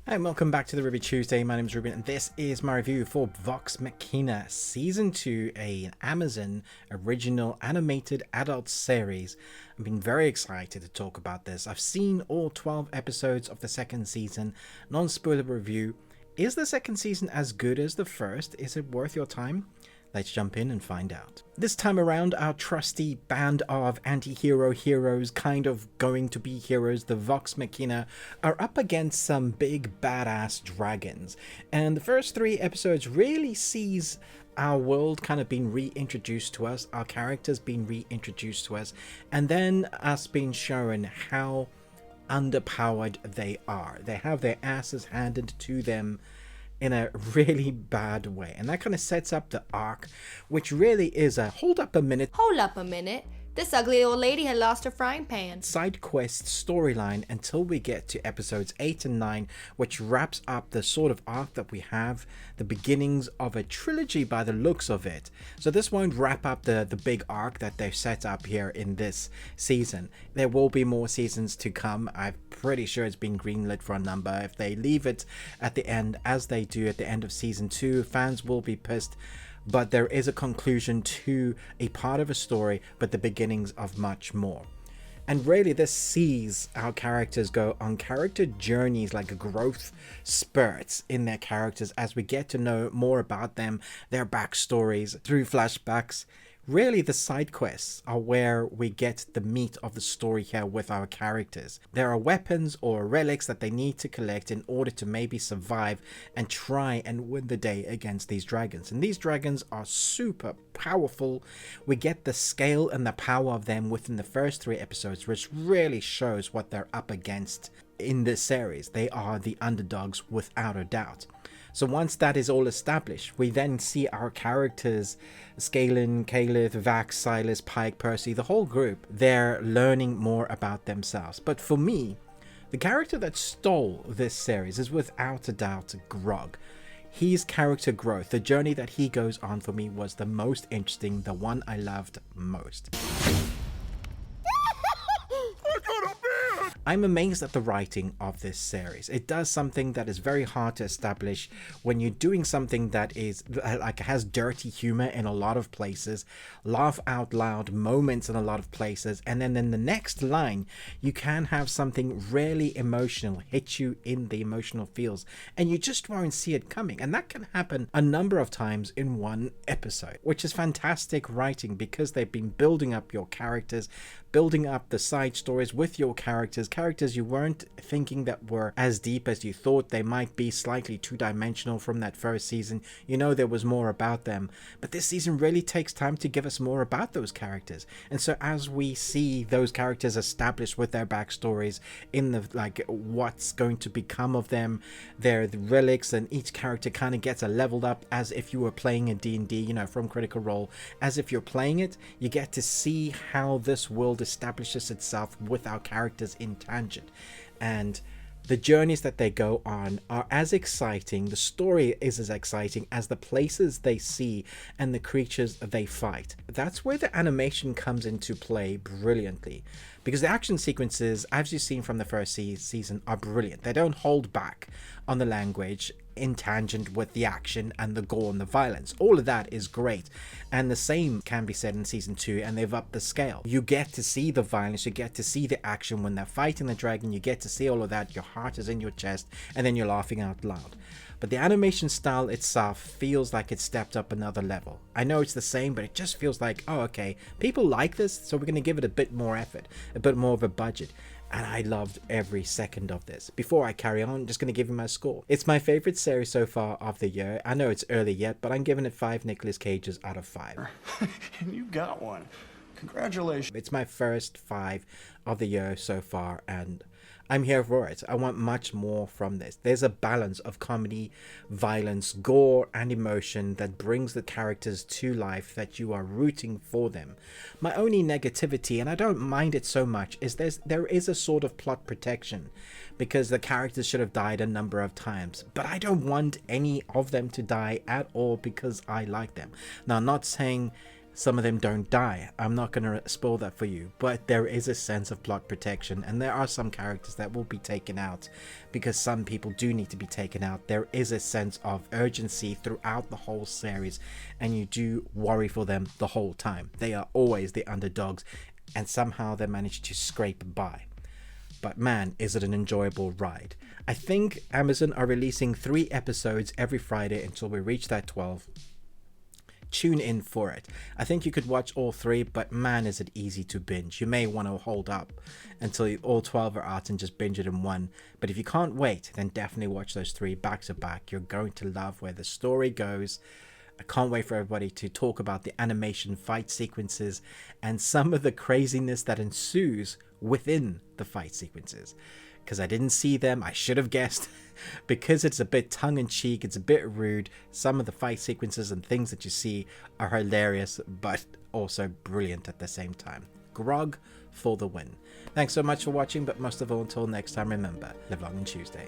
Hi, and welcome back to the Review Tuesday. My name is Ruben, and this is my review for Vox Machina Season 2, an Amazon original animated adult series. I've been very excited to talk about this. I've seen all 12 episodes of the second season, non-spoiler review. Is the second season as good as the first? Is it worth your time? Let's jump in and find out. This time around, our trusty band of anti-hero heroes, kind of going to be heroes, the Vox Machina, are up against some big badass dragons. And the first 3 episodes really sees our world kind of being reintroduced to us, our characters being reintroduced to us, and then us being shown how underpowered they are. They have their asses handed to them in a really bad way, and that kind of sets up the arc, which really is a hold up a minute, this ugly old lady had lost her frying pan side quest storyline until we get to episodes 8 and 9, which wraps up the sort of arc that we have, the beginnings of a trilogy by the looks of it. So this won't wrap up the big arc that they've set up here in this season. There will be more seasons to come. I'm pretty sure it's been greenlit for a number. If they leave it at the end as they do at the end of season 2, fans will be pissed. But there is a conclusion to a part of a story, but the beginnings of much more. And really this sees our characters go on character journeys, like growth spurts in their characters as we get to know more about them, their backstories through flashbacks. Really, the side quests are where we get the meat of the story here with our characters. There are weapons or relics that they need to collect in order to maybe survive and try and win the day against these dragons. And these dragons are super powerful. We get the scale and the power of them within the first 3 episodes, which really shows what they're up against in this series. They are the underdogs without a doubt. So once that is all established, we then see our characters, Scalen, Calith, Vax, Silas, Pike, Percy, the whole group, they're learning more about themselves. But for me, the character that stole this series is without a doubt Grog. His character growth, the journey that he goes on for me was the most interesting, the one I loved most. I'm amazed at the writing of this series. It does something that is very hard to establish when you're doing something that is like has dirty humor in a lot of places, laugh out loud moments in a lot of places, and then in the next line you can have something really emotional hit you in the emotional feels and you just won't see it coming. And that can happen a number of times in one episode, which is fantastic writing because they've been building up your characters, building up the side stories with your characters you weren't thinking that were as deep as you thought. They might be slightly two-dimensional from that first season. You know there was more about them, but this season really takes time to give us more about those characters. And so as we see those characters established with their backstories in the what's going to become of them, their relics, and each character kind of gets a leveled up as if you were playing a D&D, you know, from Critical Role. As if you're playing it, you get to see how this world establishes itself with our characters in tangent, and the journeys that they go on are as exciting, the story is as exciting as the places they see and the creatures they fight. That's where the animation comes into play brilliantly, because the action sequences, as you've seen from the first season, are brilliant. They don't hold back on the language in tangent with the action and the gore and the violence. All of that is great, and the same can be said in season 2, and they've upped the scale. You get to see the violence, you get to see the action when they're fighting the dragon, you get to see all of that, your heart is in your chest, and then you're laughing out loud. But the animation style itself feels like it's stepped up another level. I know it's the same, but it just feels like, oh okay, people like this, so we're going to give it a bit more effort, a bit more of a budget. And I loved every second of this. Before I carry on, I'm just going to give you my score. It's my favorite series so far of the year. I know it's early yet, but I'm giving it 5 Nicolas Cages out of 5. You got one. Congratulations. It's my first 5 of the year so far, and I'm here for it. I want much more from this. There's a balance of comedy, violence, gore, and emotion that brings the characters to life, that you are rooting for them. My only negativity, and I don't mind it so much, is there is a sort of plot protection, because the characters should have died a number of times, but I don't want any of them to die at all because I like them. Now, I'm not saying Some of them don't die. I'm not going to spoil that for you, but there is a sense of plot protection, and there are some characters that will be taken out because some people do need to be taken out. There is a sense of urgency throughout the whole series, and you do worry for them the whole time. They are always the underdogs, and somehow they manage to scrape by. But man, is it an enjoyable ride. I think Amazon are releasing 3 episodes every Friday until we reach that 12. Tune in for it. I think you could watch all 3, but man, is it easy to binge. You may want to hold up until all 12 are out and just binge it in one. But if you can't wait, then definitely watch those 3 back to back. You're going to love where the story goes. I can't wait for everybody to talk about the animation, fight sequences, and some of the craziness that ensues within the fight sequences. Because I didn't see them, I should have guessed. Because it's a bit tongue-in-cheek, it's a bit rude. Some of the fight sequences and things that you see are hilarious, but also brilliant at the same time. Grog for the win. Thanks so much for watching, but most of all, until next time, remember, live long and Tuesday.